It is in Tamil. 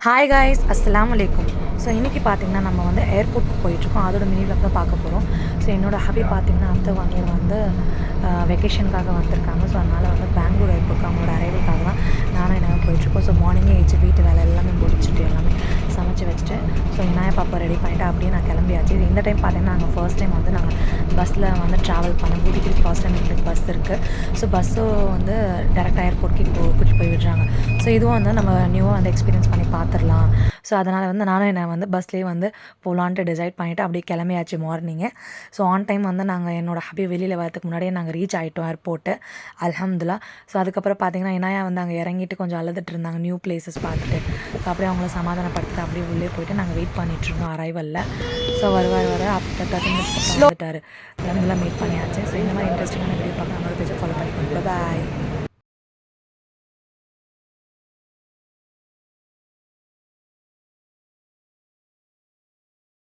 ஹாய் காய்ஸ், அஸ்ஸலாமு அலைக்கும். ஸோ இன்றைக்கி பார்த்தீங்கன்னா நம்ம வந்து ஏர்போர்ட்டுக்கு போயிட்டுருக்கோம். அதோட மினி vlog தான் பார்க்க போகிறோம். ஸோ என்னோட ஹபி பார்த்தீங்கன்னா ஆஃப்டர் 1 இயர் வந்து வெக்கேஷனுக்காக வந்திருக்காங்க. ஸோ அதனால் வந்து பெங்களூர் ஏர்போர்ட்டுக்கு அவங்களோட அரைவலுக்காக தான் நானும் என்ன போயிட்டுருக்கோம். ஸோ மார்னிங்கே ஏச்சு வீட்டு வேலை எல்லாமே முடிச்சுட்டு எல்லாமே சமைச்சு வச்சுட்டு ஸோ இனாய பாப்பா ரெடி பண்ணிவிட்டு அப்படியே நான் கிளம்பியாச்சு. இந்த டைம் பார்த்தீங்கன்னா நாங்கள் ஃபர்ஸ்ட் டைம் வந்து நாங்கள் பஸ்ஸில் வந்து ட்ராவல் பண்ணோம். ஊட்டிக்கு ஃபர்ஸ்ட் டைம் எங்களுக்கு பஸ் இருக்குது. ஸோ பஸ்ஸும் வந்து டேரெக்டாக ஏர்போர்ட்டுக்கு கூட்டிகிட்டு போய் விடுறாங்க. ஸோ இதுவும் வந்து நம்ம நியூவாக வந்து எக்ஸ்பீரியன்ஸ் பண்ணி பார்த்துடலாம். ஸோ அதனால் வந்து நானும் என்ன வந்து பஸ்லேயே வந்து போகலான்ட்டு டிசைட் பண்ணிவிட்டு அப்படியே கிளம்பியாச்சு மார்னிங்கு. ஸோ ஆன் டைம் வந்து நாங்கள் என்னோடய ஹபி வெளியில் வரதுக்கு முன்னாடியே நாங்கள் ரீச் ஆகிட்டோம் ஏர்போர்ட்டு, அல்ஹம்துலில்லாஹ். ஸோ அதுக்கப்புறம் பார்த்தீங்கன்னா இனாயா வந்து அங்கே இறங்கிட்டு கொஞ்சம் அழுதுட்டு இருந்தாங்க நியூ பிளேசஸ் பார்த்துட்டு. ஸோ அப்படியே அவங்கள சமாதானப்படுத்திட்டு அப்படியே உள்ளே போயிட்டு நாங்கள் வெயிட் பண்ணிகிட்ருந்தோம் அரைவலில். ஸோ வருவார் ஆஃப்டர் 30 மினிட்ஸ்க்கு அப்புறம் வந்துட்டார். அல்ஹம்துலில்லாஹ் மீட் பண்ணியாச்சு. ஸோ இந்த மாதிரி இன்ட்ரெஸ்டிங்கான வீடியோ பார்க்க நம்மளோட பேஜை ஃபாலோ பண்ணிக்கோங்க. பாய்.